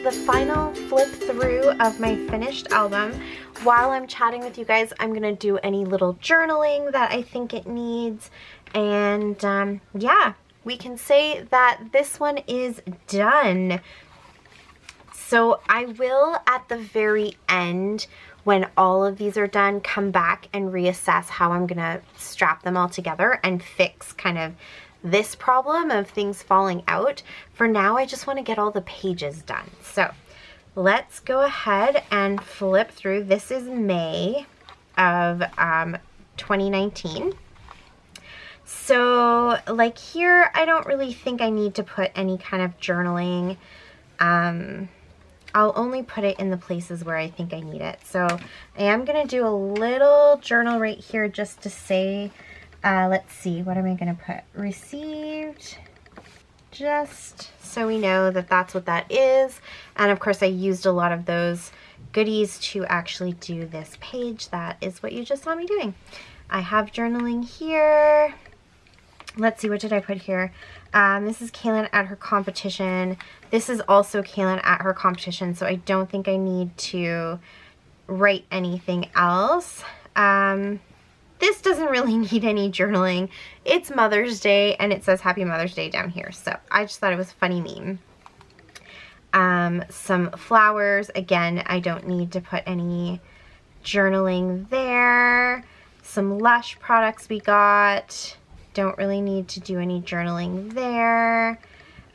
the final flip through of my finished album. While I'm chatting with you guys, I'm gonna do any little journaling that I think it needs, and yeah, we can say that this one is done. So I will, at the very end, when all of these are done, come back and reassess how I'm gonna strap them all together and fix kind of this problem of things falling out. For now, I just want to get all the pages done. So let's go ahead and flip through. This is May of 2019. So like here, I don't really think I need to put any kind of journaling. I'll only put it in the places where I think I need it. So I am going to do a little journal right here just to say, let's see, what am I going to put? Received, just so we know that that's what that is. And of course I used a lot of those goodies to actually do this page. That is what you just saw me doing. I have journaling here. Let's see, what did I put here? This is Kaylin at her competition. This is also Kaylin at her competition, so I don't think I need to write anything else. This doesn't really need any journaling. It's Mother's Day, and it says Happy Mother's Day down here, so I just thought it was a funny meme. Some flowers. Again, I don't need to put any journaling there. Some Lush products we got. Don't really need to do any journaling there.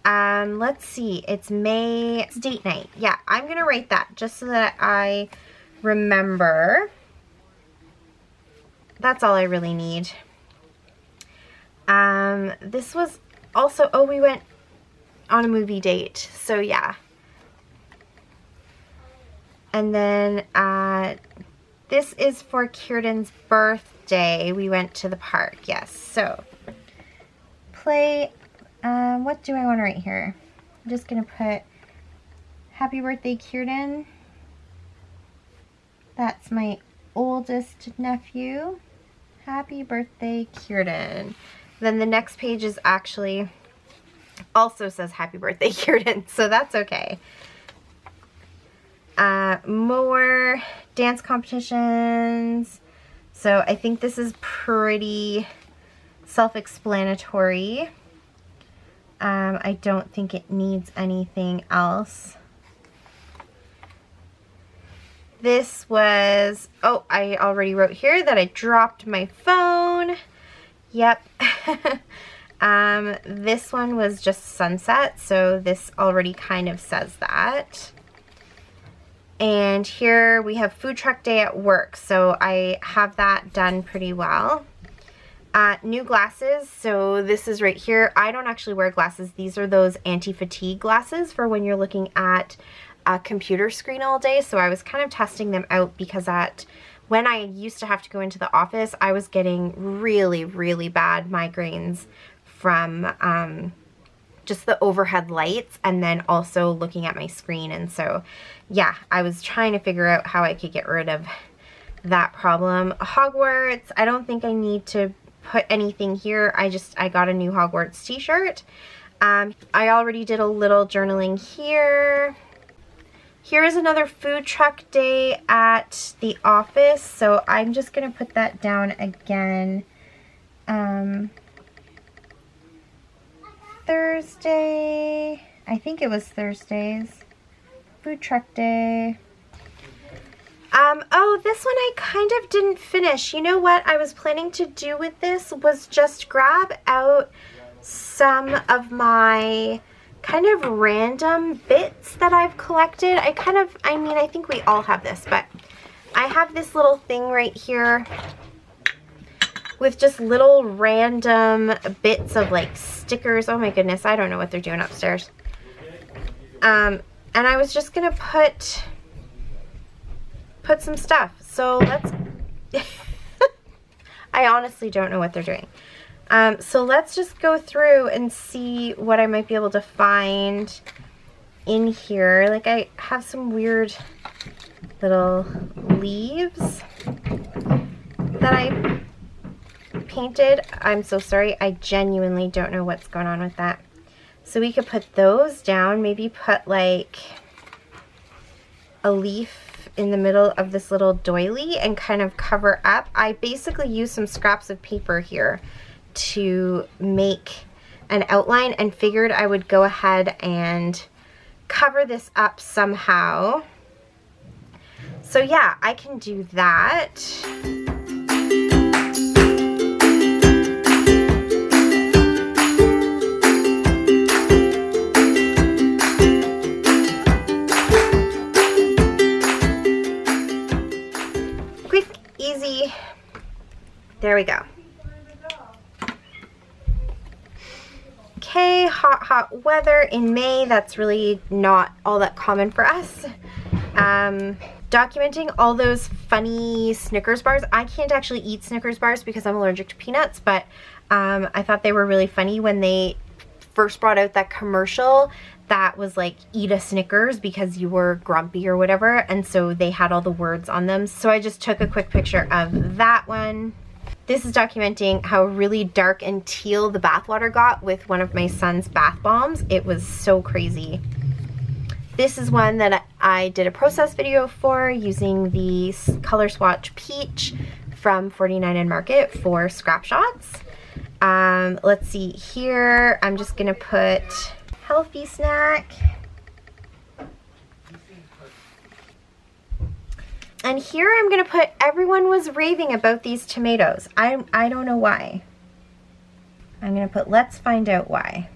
Let's see, it's May, it's date night. Yeah, I'm gonna write that just so that I remember. That's all I really need. This was also, oh, we went on a movie date, so yeah. And then this is for Kieran's birthday. We went to the park, yes. So play, what do I want to write here? I'm just gonna put happy birthday, Kieran. That's my oldest nephew. Happy birthday, Kieran. Then the next page is actually also says happy birthday, Kieran, so that's okay. More dance competitions. So I think this is pretty self-explanatory. I don't think it needs anything else. This was, oh, I already wrote here that I dropped my phone. Yep. This one was just sunset, so this already kind of says that. And here we have food truck day at work, so I have that done pretty well. New glasses, so this is right here. I don't actually wear glasses. These are those anti-fatigue glasses for when you're looking at a computer screen all day. So I was kind of testing them out because when I used to have to go into the office, I was getting really, really bad migraines from just the overhead lights and then also looking at my screen. And so, yeah, I was trying to figure out how I could get rid of that problem. Hogwarts, I don't think I need to put anything here. I got a new Hogwarts t-shirt. I already did a little journaling here. Here is another food truck day at the office, so I'm just going to put that down again. Thursday, I think it was Thursdays. Food truck day. Oh, this one I kind of didn't finish. You know what I was planning to do with this was just grab out some of my kind of random bits that I've collected. I mean, I think we all have this, but I have this little thing right here with just little random bits of like stickers. Oh my goodness, I don't know what they're doing upstairs. And I was just gonna put some stuff. So let's, I honestly don't know what they're doing. So let's just go through and see what I might be able to find in here. Like I have some weird little leaves that I painted. I'm so sorry. I genuinely don't know what's going on with that. So we could put those down, maybe put like a leaf in the middle of this little doily and kind of cover up. I basically used some scraps of paper here to make an outline and figured I would go ahead and cover this up somehow. So yeah, I can do that. Quick, easy. There we go. Okay, hot weather in May. That's really not all that common for us. Documenting all those funny Snickers bars. I can't actually eat Snickers bars because I'm allergic to peanuts, but I thought they were really funny when they first brought out that commercial that was like, eat a Snickers because you were grumpy or whatever, and so they had all the words on them. So I just took a quick picture of that one. This is documenting how really dark and teal the bathwater got with one of my son's bath bombs. It was so crazy. This is one that I did a process video for using the Color Swatch Peach from 49 and Market for scrap shots. Let's see here. I'm just gonna put healthy snack. And here I'm gonna put everyone was raving about these tomatoes. I don't know why. I'm gonna put let's find out why.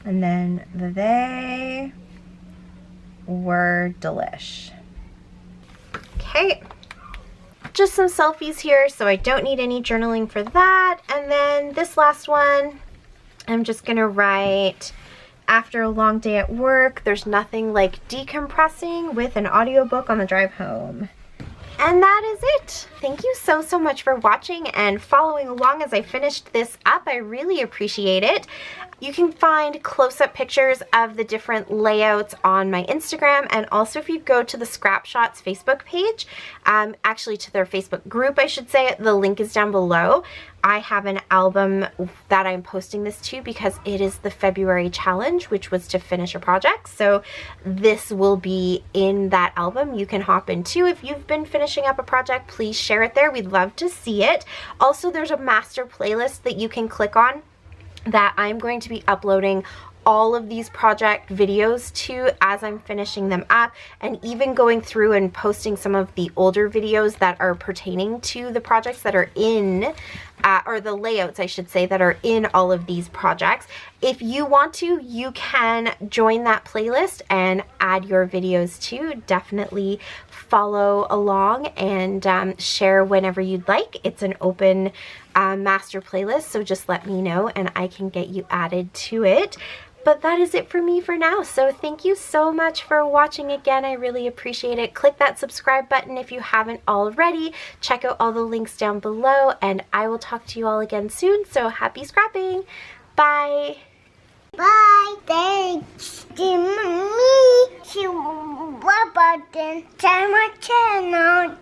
And then they were delish. Okay, just some selfies here, so I don't need any journaling for that. And then this last one, I'm just gonna write, after a long day at work, there's nothing like decompressing with an audiobook on the drive home. And that is it. Thank you so much for watching and following along as I finished this up. I really appreciate it. You can find close-up pictures of the different layouts on my Instagram, and also if you go to the Scrap Shots Facebook page, actually to their Facebook group I should say, the link is down below. I have an album that I'm posting this to because it is the February challenge, which was to finish a project. So this will be in that album. You can hop into. If you've been finishing up a project, please share it there. We'd love to see it. Also, there's a master playlist that you can click on that I'm going to be uploading all of these project videos to as I'm finishing them up, and even going through and posting some of the older videos that are pertaining to the projects that are in, or the layouts I should say, that are in all of these projects. If you want to, you can join that playlist and add your videos too. Definitely follow along and share whenever you'd like. It's an open master playlist, so just let me know and I can get you added to it. But that is it for me for now. So thank you so much for watching again. I really appreciate it. Click that subscribe button if you haven't already. Check out all the links down below, and I will talk to you all again soon. So happy scrapping. Bye. Bye. Thanks to me. To my channel.